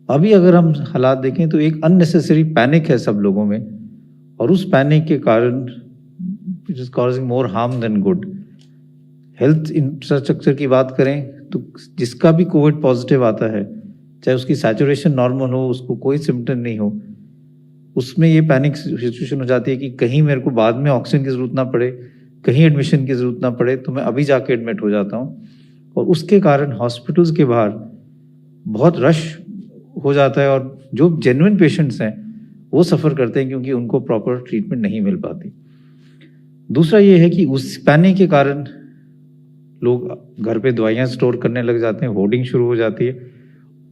अभी अगर हम हालात देखें तो एक अननेसेसरी पैनिक है सब लोगों में, और उस पैनिक के कारण it is causing more harm then good. Health infrastructure की बात करें तो जिसका भी कोविड पॉजिटिव आता है, चाहे उसकी सैचुरेशन नॉर्मल हो, उसको कोई सिम्टम नहीं हो, उसमें ये पैनिक सिचुएशन हो जाती है कि कहीं मेरे को बाद में ऑक्सीजन की जरूरत ना पड़े, कहीं एडमिशन की जरूरत ना पड़े, तो मैं अभी जाके एडमिट हो जाता हूँ। और उसके कारण हॉस्पिटल्स के बाहर बहुत रश हो जाता है, और जो जेन्युइन पेशेंट्स हैं वो सफ़र करते हैं क्योंकि उनको प्रॉपर ट्रीटमेंट नहीं मिल पाती। दूसरा ये है कि उस पैनिक के कारण लोग घर पे दवाइयाँ स्टोर करने लग जाते हैं, होर्डिंग शुरू हो जाती है,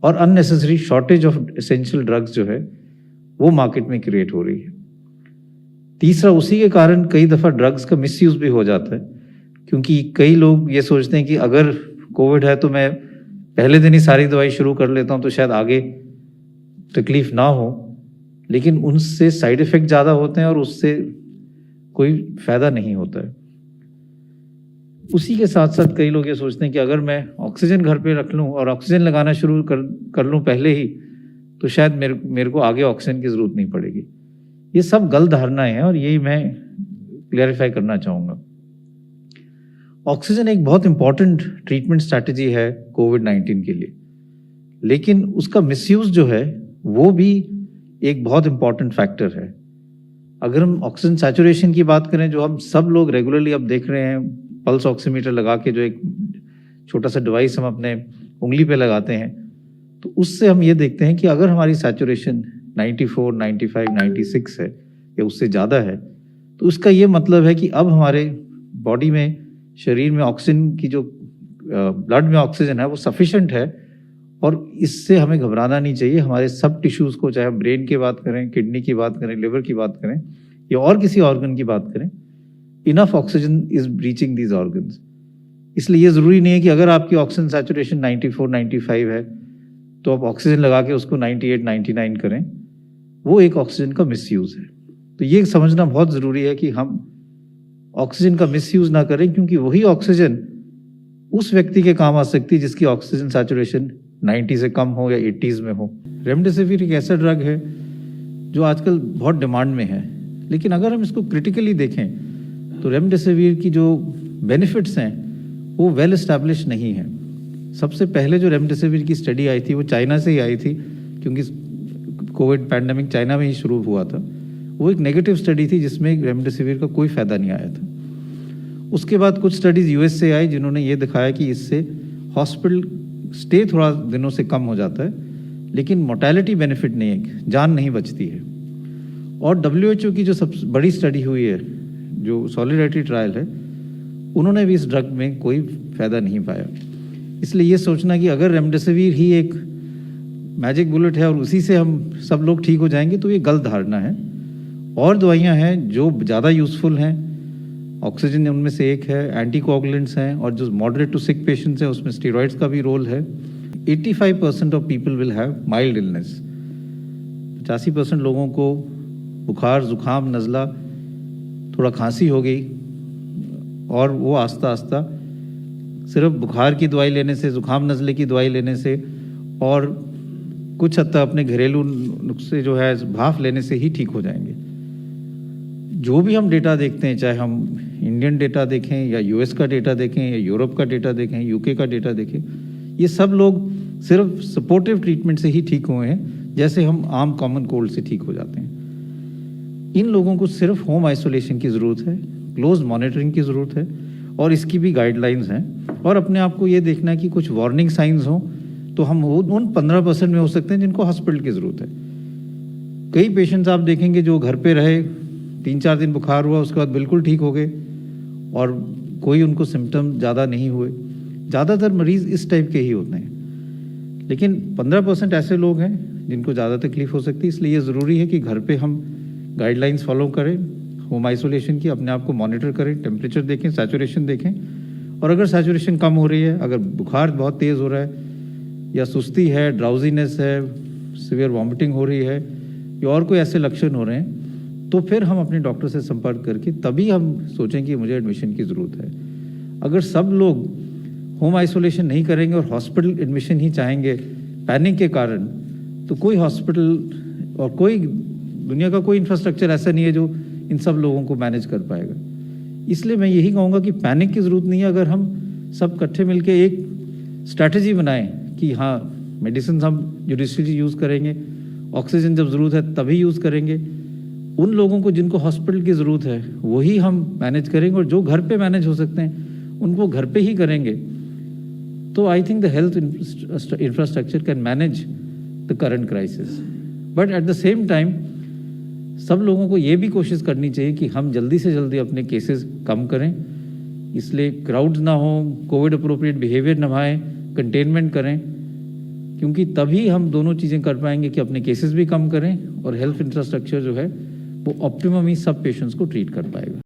और unnecessary shortage of essential drugs जो है वो मार्केट में क्रिएट हो रही है। तीसरा, उसी के कारण कई दफ़ा ड्रग्स का मिसयूज भी हो जाता है, क्योंकि कई लोग ये सोचते हैं कि अगर कोविड है तो मैं पहले दिन ही सारी दवाई शुरू कर लेता हूँ तो शायद आगे तकलीफ ना हो, लेकिन उनसे साइड इफ़ेक्ट ज़्यादा होते हैं और उससे कोई फ़ायदा नहीं होता है। उसी के साथ साथ कई लोग ये सोचते हैं कि अगर मैं ऑक्सीजन घर पे रख लूँ और ऑक्सीजन लगाना शुरू कर लूँ पहले ही, तो शायद मेरे को आगे ऑक्सीजन की ज़रूरत नहीं पड़ेगी। ये सब गलत धारणाएं हैं और यही मैं क्लैरिफाई करना चाहूँगा। ऑक्सीजन एक बहुत इंपॉर्टेंट ट्रीटमेंट स्ट्रैटेजी है कोविड-19 के लिए, लेकिन उसका मिसयूज जो है वो भी एक बहुत इंपॉर्टेंट फैक्टर है। अगर हम ऑक्सीजन सैचुरेशन की बात करें, जो हम सब लोग रेगुलरली अब देख रहे हैं, पल्स ऑक्सीमीटर लगा के जो एक छोटा सा डिवाइस हम अपने उंगली पे लगाते हैं, तो उससे हम ये देखते हैं कि अगर हमारी सैचुरेशन 94, 95, 96 है या उससे ज़्यादा है, तो उसका ये मतलब है कि अब हमारे बॉडी में, शरीर में ऑक्सीजन की जो ब्लड में ऑक्सीजन है वो सफिशेंट है, और इससे हमें घबराना नहीं चाहिए। हमारे सब टिश्यूज़ को, चाहे हम ब्रेन की बात करें, किडनी की बात करें, लिवर की बात करें या और किसी ऑर्गन की बात करें, enough oxygen is reaching these organs. इसलिए ये ज़रूरी नहीं है कि अगर आपकी ऑक्सीजन सैचुरेशन 94, 95 है तो आप ऑक्सीजन लगा के उसको 98, 99 करें, वो एक ऑक्सीजन का मिसयूज़ है। तो ये समझना बहुत ज़रूरी है कि हम ऑक्सीजन का मिसयूज़ ना करें, क्योंकि वही ऑक्सीजन उस व्यक्ति के काम आ सकती है जिसकी ऑक्सीजन सैचुरेशन 90 से कम हो या 80s में हो। रेमडेसिविर एक ऐसा ड्रग है जो आजकल बहुत डिमांड में है, लेकिन अगर हम इसको क्रिटिकली देखें तो रेमडेसिविर की जो बेनिफिट्स हैं वो वेल एस्टैब्लिश नहीं है। सबसे पहले जो रेमडेसिविर की स्टडी आई थी वो चाइना से ही आई थी, क्योंकि कोविड पैंडेमिक चाइना में ही शुरू हुआ था। वो एक नेगेटिव स्टडी थी जिसमें रेमडेसिविर का कोई फ़ायदा नहीं आया था। उसके बाद कुछ स्टडीज़ यूएस से आई जिन्होंने ये दिखाया कि इससे हॉस्पिटल स्टे थोड़ा दिनों से कम हो जाता है, लेकिन मोर्टेलिटी बेनिफिट नहीं है, जान नहीं बचती है। और WHO की जो सबसे बड़ी स्टडी हुई है, जो सॉलिडारिटी ट्रायल है, उन्होंने भी इस ड्रग में कोई फ़ायदा नहीं पाया। इसलिए ये सोचना कि अगर रेमडेसिविर ही एक मैजिक बुलेट है और उसी से हम सब लोग ठीक हो जाएंगे, तो ये गलत धारणा है। और दवाइयाँ हैं जो ज़्यादा यूज़फुल हैं, ऑक्सीजन उनमें से एक है, एंटीकोगुलेंट्स हैं, और जो मॉडरेट टू सिक पेशेंट्स हैं उसमें स्टेरॉइड्स का भी रोल है। 85% of people will have mild illness. 85% लोगों को बुखार, जुकाम, नज़ला, थोड़ा खांसी हो गई, और वो आस्ता आस्ता सिर्फ बुखार की दवाई लेने से, जुकाम नज़ले की दवाई लेने से और कुछ हद तक अपने घरेलू नुस्खे जो है भाप लेने से ही ठीक हो जाएंगे। जो भी हम डेटा देखते हैं, चाहे हम इंडियन डेटा देखें या यूएस का डेटा देखें या यूरोप का डेटा देखें, यूके का डेटा देखें, ये सब लोग सिर्फ सपोर्टिव ट्रीटमेंट से ही ठीक हुए हैं, जैसे हम आम कॉमन कोल्ड से ठीक हो जाते हैं। इन लोगों को सिर्फ होम आइसोलेशन की ज़रूरत है, क्लोज मॉनिटरिंग की ज़रूरत है, और इसकी भी गाइडलाइंस हैं। और अपने आप को ये देखना है कि कुछ वार्निंग साइंस हों तो हम उन 15% में हो सकते हैं जिनको हॉस्पिटल की ज़रूरत है। कई पेशेंट्स आप देखेंगे जो घर पे रहे, 3-4 दिन बुखार हुआ, उसके बाद बिल्कुल ठीक हो गए और कोई उनको सिम्टम ज़्यादा नहीं हुए। ज़्यादातर मरीज़ इस टाइप के ही होते हैं, लेकिन 15% ऐसे लोग हैं जिनको ज़्यादा तकलीफ हो सकती है। इसलिए ये ज़रूरी है कि घर पे हम गाइडलाइंस फॉलो करें, होम आइसोलेशन की, अपने आप को मॉनिटर करें, टेम्परेचर देखें, सैचुरेशन देखें, और अगर सैचुरेशन कम हो रही है, अगर बुखार बहुत तेज़ हो रहा है या सुस्ती है, ड्राउजीनेस है, सीवियर वॉमिटिंग हो रही है या और कोई ऐसे लक्षण हो रहे हैं, तो फिर हम अपने डॉक्टर से संपर्क करके तभी हम सोचें कि मुझे एडमिशन की ज़रूरत है। अगर सब लोग होम आइसोलेशन नहीं करेंगे और हॉस्पिटल एडमिशन ही चाहेंगे पैनिक के कारण, तो कोई हॉस्पिटल और कोई दुनिया का कोई इंफ्रास्ट्रक्चर ऐसा नहीं है जो इन सब लोगों को मैनेज कर पाएगा। इसलिए मैं यही कहूँगा कि पैनिक की ज़रूरत नहीं है। अगर हम सब इकट्ठे मिलकर एक स्ट्रैटेजी बनाएं कि हाँ, मेडिसिन हम जुडिशली यूज़ करेंगे, ऑक्सीजन जब ज़रूरत है तभी यूज़ करेंगे, उन लोगों को जिनको हॉस्पिटल की ज़रूरत है वही हम मैनेज करेंगे, और जो घर पे मैनेज हो सकते हैं उनको घर पे ही करेंगे। तो I think the health infrastructure can manage the current crisis, but at the same time सब लोगों को ये भी कोशिश करनी चाहिए कि हम जल्दी से जल्दी अपने केसेस कम करें, इसलिए क्राउड्स ना हो, कोविड अप्रोप्रिएट बिहेवियर निभाएं, कंटेनमेंट करें, क्योंकि तभी हम दोनों चीज़ें कर पाएंगे कि अपने केसेस भी कम करें और हेल्थ इंफ्रास्ट्रक्चर जो है वो ऑप्टिमम ही सब पेशेंट्स को ट्रीट कर पाएगा।